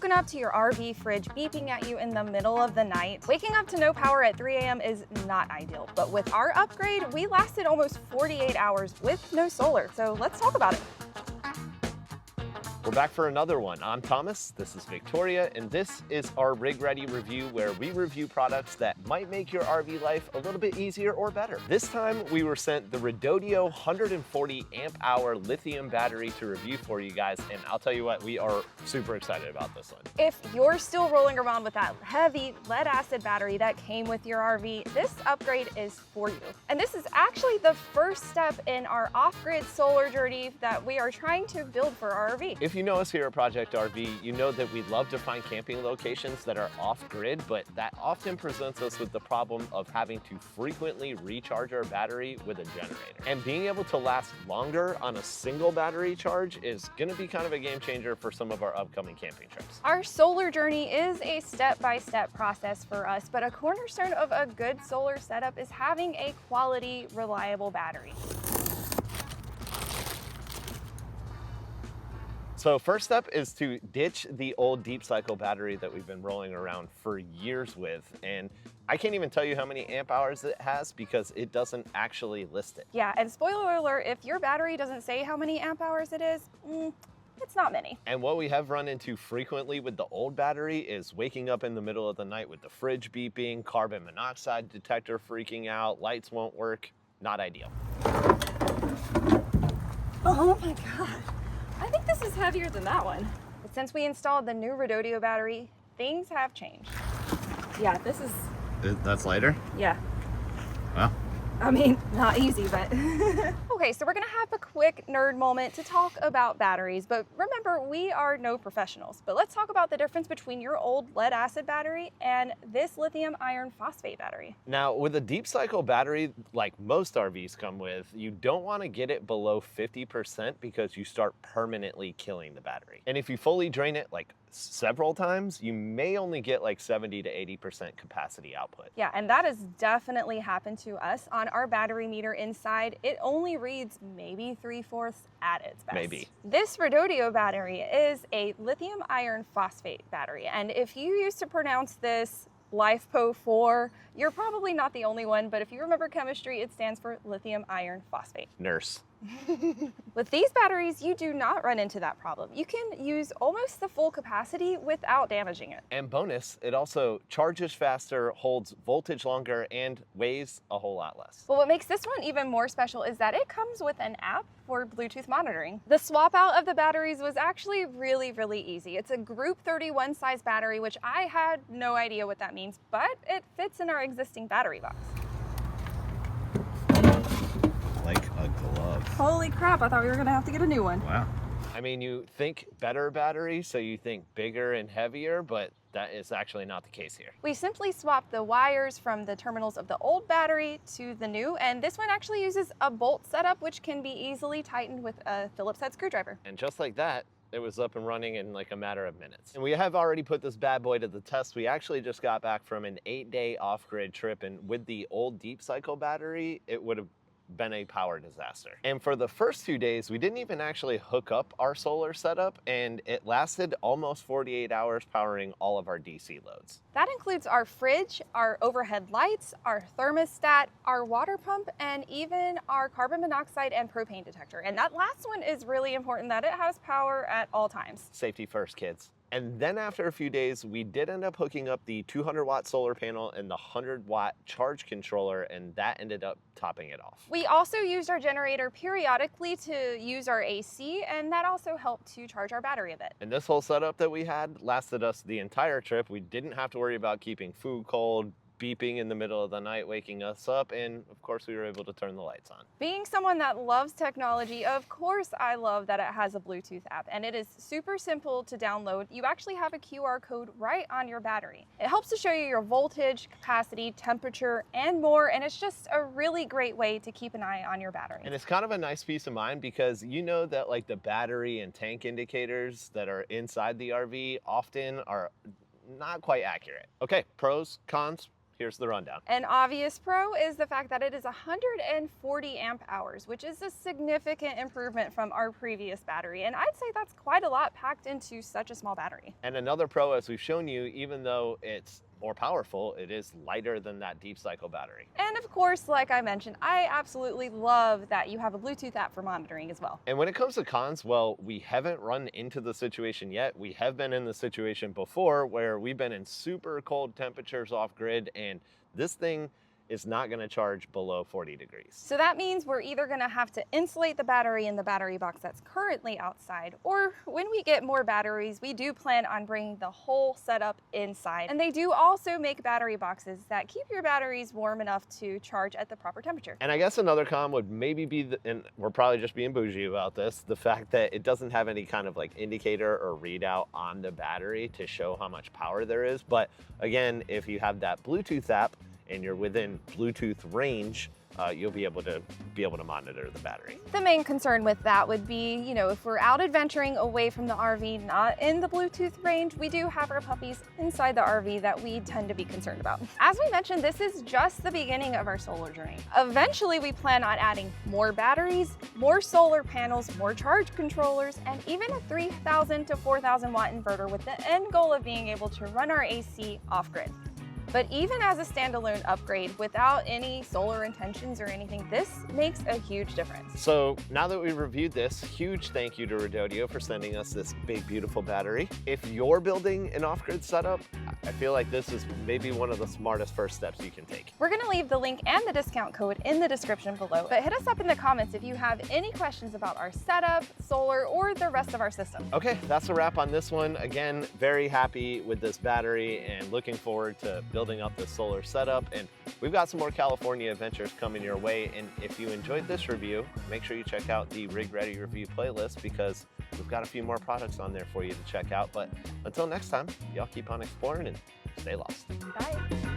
woken up to your RV fridge beeping at you in the middle of the night? Waking up to no power at 3 a.m. is not ideal, but with our upgrade, we lasted almost 48 hours with no solar. So let's talk about it. We're back for another one. I'm Thomas, this is Victoria, and this is our Rig Ready review where we review products that might make your RV life a little bit easier or better. This time we were sent the Redodo 140 amp hour lithium battery to review for you guys, and I'll tell you what, we are super excited about this one. If you're still rolling around with that heavy lead acid battery that came with your RV, this upgrade is for you. And this is actually the first step in our off-grid solar journey that we are trying to build for our RV. If you know us here at Project RV, you know that we love to find camping locations that are off-grid, but that often presents us with the problem of having to frequently recharge our battery with a generator. And being able to last longer on a single battery charge is gonna be kind of a game changer for some of our upcoming camping trips. Our solar journey is a step-by-step process for us, but a cornerstone of a good solar setup is having a quality, reliable battery. So first step is to ditch the old deep cycle battery that we've been rolling around for years with. And I can't even tell you how many amp hours it has because it doesn't actually list it. Yeah, and spoiler alert, if your battery doesn't say how many amp hours it is, it's not many. And what we have run into frequently with the old battery is waking up in the middle of the night with the fridge beeping, carbon monoxide detector freaking out, lights won't work. Not ideal. Oh my God. I think this is heavier than that one. But since we installed the new Redodo battery, things have changed. Yeah, this is... That's lighter? Yeah. Well. I mean, not easy, but... Okay, so we're gonna have a quick nerd moment to talk about batteries, but remember, we are no professionals. But let's talk about the difference between your old lead acid battery and this lithium iron phosphate battery. Now, with a deep cycle battery, like most RVs come with, you don't wanna get it below 50% because you start permanently killing the battery. And if you fully drain it like several times, you may only get like 70 to 80% capacity output. Yeah, and that has definitely happened to us. On our battery meter inside, it only reads maybe 3/4 at its best. Maybe. This Redodo battery is a lithium iron phosphate battery, and if you used to pronounce this LiFePO4, you're probably not the only one, but if you remember chemistry, it stands for lithium iron phosphate. Nurse. With these batteries, you do not run into that problem. You can use almost the full capacity without damaging it. And bonus, it also charges faster, holds voltage longer, and weighs a whole lot less. But what makes this one even more special is that it comes with an app for Bluetooth monitoring. The swap out of the batteries was actually really easy. It's a Group 31 size battery, which I had no idea what that means, but it fits in our existing battery box. Like a glove. Holy crap, I thought we were gonna have to get a new one. Wow. I mean, you think better battery, so you think bigger and heavier, but that is actually not the case here. We simply swapped the wires from the terminals of the old battery to the new, and this one actually uses a bolt setup, which can be easily tightened with a Phillips head screwdriver. And just like that, it was up and running in like a matter of minutes. And we have already put this bad boy to the test. We actually just got back from an 8-day off-grid trip, and with the old deep cycle battery, it would have been a power disaster. And for the first 2 days, we didn't even actually hook up our solar setup, and it lasted almost 48 hours powering all of our DC loads. That includes our fridge, our overhead lights, our thermostat, our water pump, and even our carbon monoxide and propane detector. And that last one is really important, that it has power at all times. Safety first, kids. And then after a few days, we did end up hooking up the 200-watt solar panel and the 100-watt charge controller, and that ended up topping it off. We also used our generator periodically to use our AC, and that also helped to charge our battery a bit. And this whole setup that we had lasted us the entire trip. We didn't have to worry about keeping food cold, beeping in the middle of the night, waking us up, and of course we were able to turn the lights on. Being someone that loves technology, of course I love that it has a Bluetooth app, and it is super simple to download. You actually have a QR code right on your battery. It helps to show you your voltage, capacity, temperature, and more, and it's just a really great way to keep an eye on your battery. And it's kind of a nice peace of mind because you know that like the battery and tank indicators that are inside the RV often are not quite accurate. Okay, pros, cons. here's the rundown. An obvious pro is the fact that it is 140 amp hours, which is a significant improvement from our previous battery. And I'd say that's quite a lot packed into such a small battery. And another pro, as we've shown you, even though it's more powerful, it is lighter than that deep cycle battery. And of course, like I mentioned, I absolutely love that you have a Bluetooth app for monitoring as well. And when it comes to cons, well, we haven't run into the situation yet. We have been in the situation before where we've been in super cold temperatures off grid, and this thing is not going to charge below 40 degrees. So that means we're either going to have to insulate the battery in the battery box that's currently outside, or when we get more batteries, we do plan on bringing the whole setup inside. And they do also make battery boxes that keep your batteries warm enough to charge at the proper temperature. And I guess another con would maybe be, and we're probably just being bougie about this, the fact that it doesn't have any kind of like indicator or readout on the battery to show how much power there is. But again, if you have that Bluetooth app, and you're within Bluetooth range, you'll be able to monitor the battery. The main concern with that would be, if we're out adventuring away from the RV, not in the Bluetooth range, we do have our puppies inside the RV that we tend to be concerned about. As we mentioned, this is just the beginning of our solar journey. Eventually, we plan on adding more batteries, more solar panels, more charge controllers, and even a 3,000 to 4,000 watt inverter with the end goal of being able to run our AC off-grid. But even as a standalone upgrade without any solar intentions or anything, this makes a huge difference. So now that we've reviewed this, huge thank you to Redodo for sending us this big, beautiful battery. If you're building an off-grid setup, I feel like this is maybe one of the smartest first steps you can take. We're gonna leave the link and the discount code in the description below, but hit us up in the comments if you have any questions about our setup, solar, or the rest of our system. Okay, that's a wrap on this one. Again, very happy with this battery and looking forward to building up this solar setup. And we've got some more California adventures coming your way. And if you enjoyed this review, make sure you check out the Rig Ready review playlist because we've got a few more products on there for you to check out. But until next time, y'all keep on exploring and stay lost. Bye.